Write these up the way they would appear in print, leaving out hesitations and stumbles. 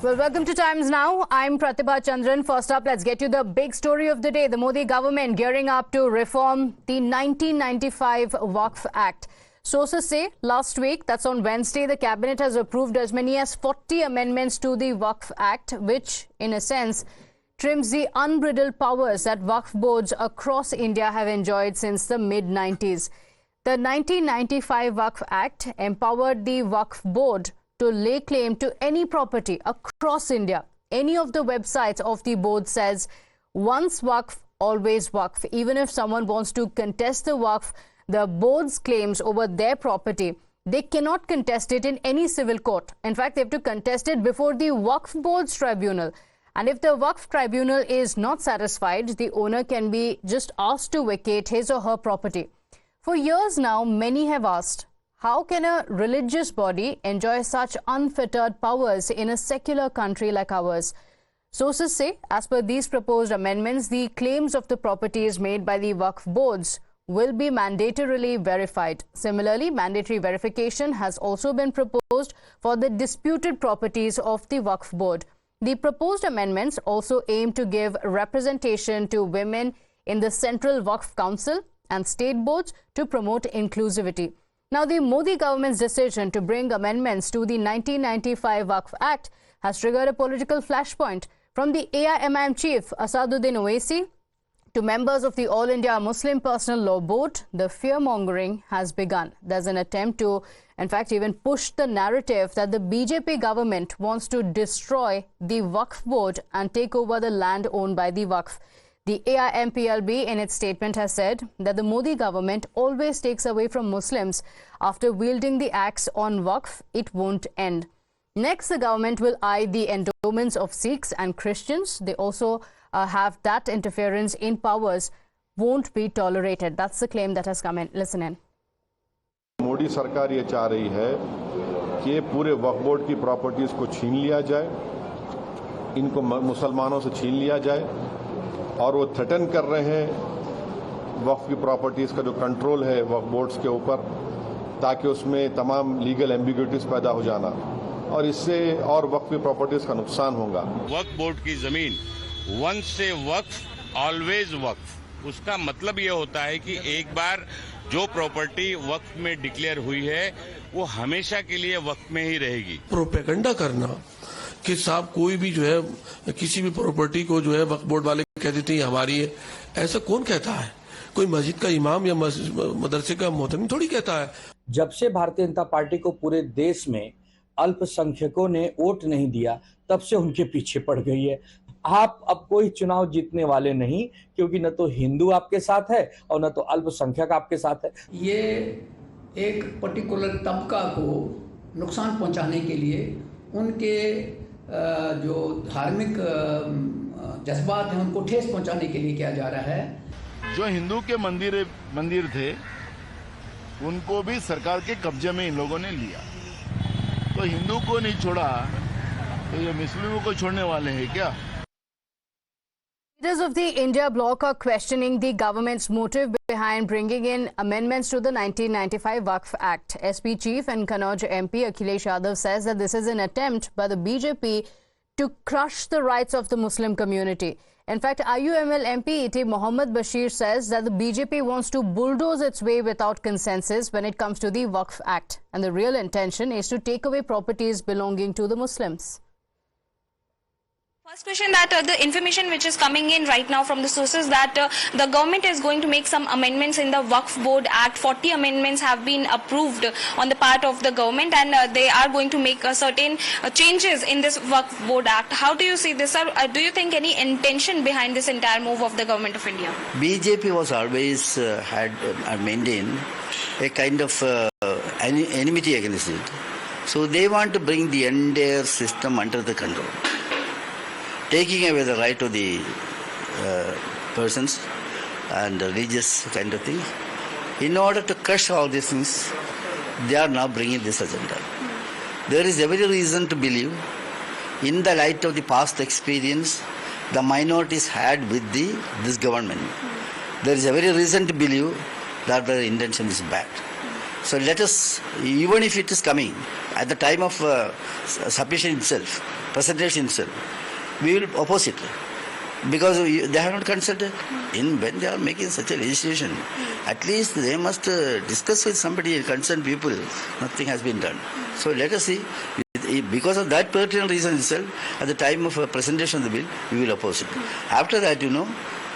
Well, welcome to Times Now. I'm Pratibha Chandran. First up, let's get you the big story of the day. The Modi government gearing up to reform the 1995 Waqf Act. Sources say last week, that's on Wednesday, the cabinet has approved as many as 40 amendments to the Waqf Act, which in a sense trims the unbridled powers that Waqf boards across India have enjoyed since the mid-90s. The 1995 Waqf Act empowered the Waqf board to lay claim to any property across India. Any of the websites of the board says, once Waqf, always Waqf. Even if someone wants to contest the Waqf, the board's claims over their property, they cannot contest it in any civil court. In fact, they have to contest it before the Waqf board's tribunal. And if the Waqf tribunal is not satisfied, the owner can be just asked to vacate his or her property. For years now, many have asked, how can a religious body enjoy such unfettered powers in a secular country like ours? Sources say, as per these proposed amendments, the claims of the properties made by the Waqf boards will be mandatorily verified. Similarly, mandatory verification has also been proposed for the disputed properties of the Waqf board. The proposed amendments also aim to give representation to women in the Central Waqf Council and state boards to promote inclusivity. Now, the Modi government's decision to bring amendments to the 1995 Waqf Act has triggered a political flashpoint. From the AIMIM chief Asaduddin Owaisi to members of the All India Muslim Personal Law Board, the fear-mongering has begun. There's an attempt to, in fact, even push the narrative that the BJP government wants to destroy the Waqf board and take over the land owned by the Waqf. The AIMPLB in its statement has said that the Modi government always takes away from Muslims. After wielding the axe on Waqf, it won't end. Next, the government will eye the endowments of Sikhs and Christians. They also have that interference in powers won't be tolerated. That's the claim that has come in. Listen in. Modi सरकार ये चाह रही है कि पूरे वक्फ board की properties को छीन लिया जाए, इनको मुसलमानों से छीन लिया जाए और वो थ्रेटन कर रहे हैं वक्फ की प्रॉपर्टीज का जो कंट्रोल है वक्फ बोर्ड्स के ऊपर, ताकि उसमें तमाम लीगल एम्बिग्यूटीज पैदा हो जाना और इससे और वक्फ की प्रॉपर्टीज का नुकसान होगा। वक्फ बोर्ड की जमीन वंस से वक्फ ऑलवेज वक्फ, उसका मतलब ये होता है कि एक बार जो प्रॉपर्टी वक्फ में डिक्लेयर हुई है वो हमेशा के लिए वक्फ में ही रहेगी। प्रोपेगेंडा करना कि साहब कोई भी जो है किसी भी प्रॉपर्टी को जो है वक्फ बोर्ड वाले कह देते हैं हमारी है, ऐसा कौन कहता है? कोई मस्जिद का इमाम या मदरसे का मोहतमी थोड़ी कहता है। जब से भारतीय जनता पार्टी को पूरे देश में अल्पसंख्यकों ने वोट नहीं दिया, तब से उनके पीछे पड़ गई है। आप अब कोई चुनाव जीतने वाले नहीं, क्योंकि न तो हिंदू आपके साथ है और न तो अल्पसंख्यक आपके साथ है। ये एक पर्टिकुलर तबका को नुकसान पहुंचाने के लिए उनके जो धार्मिक जज्बात हैं उनको ठेस पहुंचाने के लिए किया जा रहा है। जो हिंदू के मंदिर थे उनको भी सरकार के कब्जे में इन लोगों ने लिया, तो हिंदू को नहीं छोड़ा तो ये मुस्लिमों को छोड़ने वाले हैं क्या? Leaders of the India bloc are questioning the government's motive behind bringing in amendments to the 1995 Waqf Act. SP Chief and Kannauj MP Akhilesh Yadav says that this is an attempt by the BJP to crush the rights of the Muslim community. In fact, IUML MP E.T. Mohammad Bashir says that the BJP wants to bulldoze its way without consensus when it comes to the Waqf Act. And the real intention is to take away properties belonging to the Muslims. First question, that the information which is coming in right now from the sources that the government is going to make some amendments in the Waqf Board Act. 40 amendments have been approved on the part of the government, and they are going to make certain changes in this Waqf Board Act. How do you see this, sir? Do you think any intention behind this entire move of the government of India? BJP was always had maintained a kind of enmity against it. So they want to bring the entire system under the control, taking away the right of the persons and religious kind of thing. In order to crush all these things, they are now bringing this agenda. There is every reason to believe, in the light of the past experience the minorities had with this government, there is every reason to believe that their intention is bad. So let us, even if it is coming, at the time of submission itself, presentation itself, we will oppose it. Because they have not consulted. When they are making such a legislation, at least they must discuss with somebody, concerned people. Nothing has been done. So let us see. Because of that pertinent reason itself, at the time of presentation of the bill, we will oppose it. After that,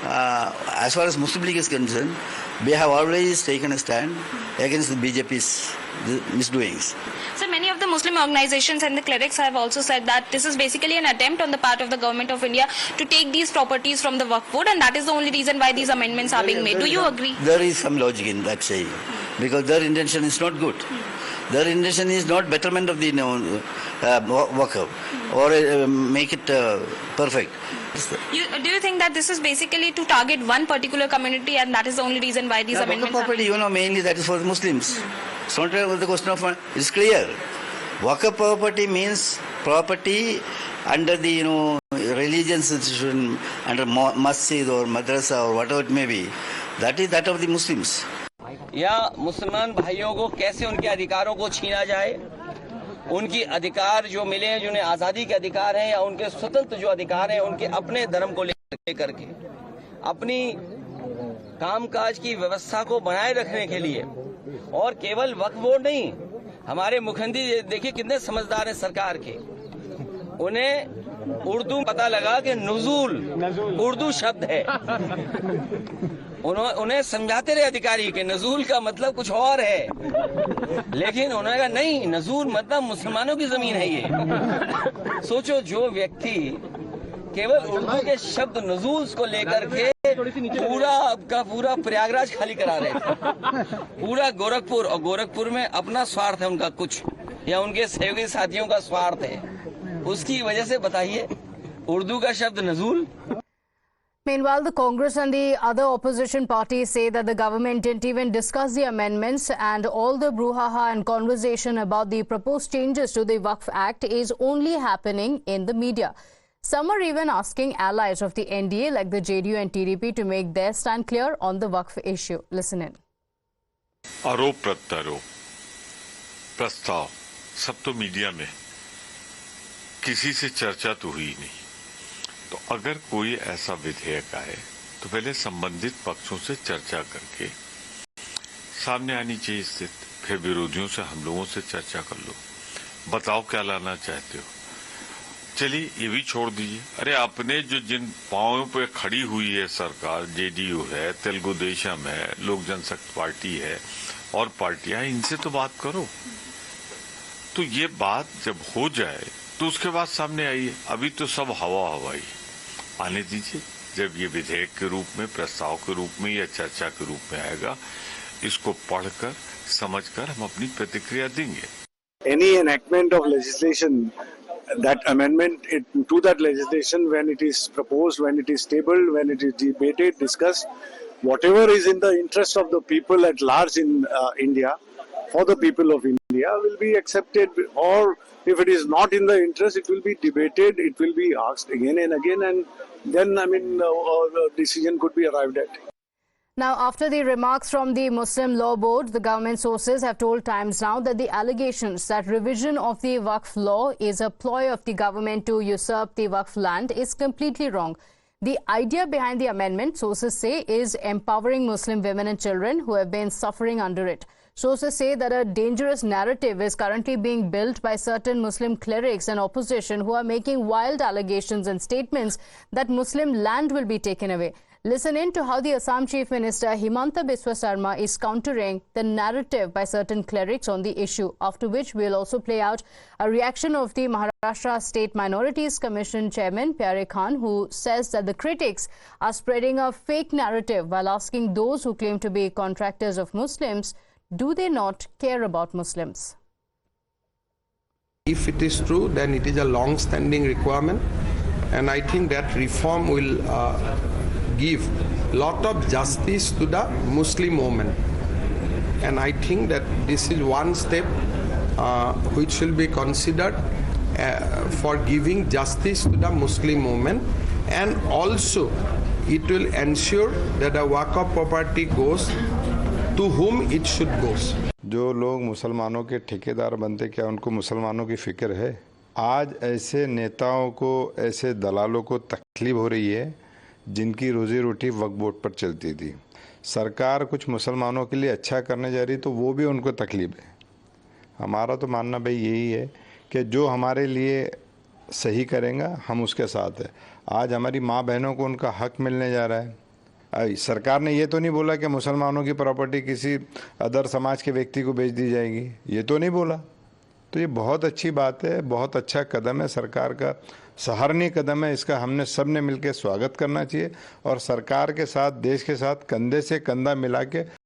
as far as Muslim League is concerned, we have always taken a stand against the BJP's misdoings. So many of the Muslim organizations and the clerics have also said that this is basically an attempt on the part of the government of India to take these properties from the Waqf board, and that is the only reason why these amendments are being made. Do you agree? There is some logic in that saying, because their intention is not good. Their intention is not betterment of the Waqf or make it perfect. Do you think that this is basically to target one particular community, and that is the only reason why these amendments are property, mainly that is for the Muslims. It's not the question of it's clear. Waqf property means property under the religious institution, under masjid or madrasa or whatever it may be. That is that of the Muslims. या मुसलमान भाइयों को कैसे उनके अधिकारों को छीना जाए, उनकी अधिकार जो मिले हैं, जिन्हें आज़ादी के अधिकार हैं या उनके स्वतंत्र जो अधिकार हैं, उनके अपने धर्म को लेकर के अपनी कामकाज की व्यवस्था को बनाए रखने के लिए, और केवल वक्फ बोर्ड नहीं, हमारे मुखिया देखिए कितने समझदार हैं सरकार के, उन्हें उर्दू पता लगा कि नुज़ूल उर्दू शब्द है, उन्हें समझाते रहे अधिकारी कि नजूल का मतलब कुछ और है, लेकिन उन्होंने कहा नहीं, नजूल मतलब मुसलमानों की जमीन है ये। सोचो, जो व्यक्ति केवल उर्दू के शब्द नजूल को लेकर के पूरा प्रयागराज खाली करा रहे थे, पूरा गोरखपुर, और गोरखपुर में अपना स्वार्थ है उनका कुछ, या उनके सहयोगी साथियों का स्वार्थ है, उसकी वजह से बताइए उर्दू का शब्द नजूल। Meanwhile, the Congress and the other opposition parties say that the government didn't even discuss the amendments, and all the brouhaha and conversation about the proposed changes to the Waqf Act is only happening in the media. Some are even asking allies of the NDA like the JDU and TDP to make their stand clear on the Waqf issue. Listen in. आरोप प्रत्यारोप प्रस्ताव सब तो media में, किसी से चर्चा तो हुई नहीं। तो अगर कोई ऐसा विधेयक आए तो पहले संबंधित पक्षों से चर्चा करके सामने आनी चाहिए स्थिति, फिर विरोधियों से, हम लोगों से चर्चा कर लो, बताओ क्या लाना चाहते हो। चलिए ये भी छोड़ दीजिए, अरे अपने जो जिन पांवों पे खड़ी हुई है सरकार, जेडीयू है, तेलुगु देशम है, लोक जनशक्ति पार्टी है और पार्टियां, इनसे तो बात करो। तो ये बात जब हो जाए तो उसके बाद सामने आइए, अभी तो सब हवाई आने दीजिए। जब ये विधेयक के रूप में, प्रस्ताव के रूप में या चर्चा के रूप में आएगा, इसको पढ़कर समझकर हम अपनी प्रतिक्रिया देंगे। Any enactment of legislation, that amendment to that legislation, when it is proposed, when it is tabled, when it is debated, discussed, whatever is in the interest of the people at large in India, for the people of India, will be accepted, or if it is not in the interest, it will be debated, it will be asked again and again, and then a decision could be arrived at. Now, after the remarks from the Muslim Law Board, the government sources have told Times Now that the allegations that revision of the Waqf law is a ploy of the government to usurp the Waqf land is completely wrong. The idea behind the amendment, sources say, is empowering Muslim women and children who have been suffering under it. Sources say that a dangerous narrative is currently being built by certain Muslim clerics and opposition who are making wild allegations and statements that Muslim land will be taken away. Listen in to how the Assam Chief Minister Himanta Biswa Sarma is countering the narrative by certain clerics on the issue, after which we will also play out a reaction of the Maharashtra State Minorities Commission Chairman Pyare Khan, who says that the critics are spreading a fake narrative while asking those who claim to be contractors of Muslims, do they not care about Muslims? If it is true, then it is a long-standing requirement, and I think that reform will give lot of justice to the Muslim women. And I think that this is one step which will be considered for giving justice to the Muslim women, and also it will ensure that the Waqf property goes to whom it should go. जो लोग मुसलमानों के ठेकेदार बनते, क्या उनको मुसलमानों की फिक्र है? आज ऐसे नेताओं को, ऐसे दलालों को तकलीफ हो रही है जिनकी रोजी रोटी वक्फ बोर्ड पर चलती थी। सरकार कुछ मुसलमानों के लिए अच्छा करने जा रही तो वो भी उनको तकलीफ है। हमारा तो मानना भाई यही है कि जो हमारे लिए सही करेगा हम उसके साथ है। आज हमारी माँ बहनों को उनका हक मिलने जा रहा है। सरकार ने ये तो नहीं बोला कि मुसलमानों की प्रॉपर्टी किसी अदर समाज के व्यक्ति को बेच दी जाएगी, ये तो नहीं बोला। तो ये बहुत अच्छी बात है, बहुत अच्छा कदम है, सरकार का सराहनीय कदम है। इसका हमने सब ने मिलकर स्वागत करना चाहिए और सरकार के साथ, देश के साथ कंधे से कंधा मिला के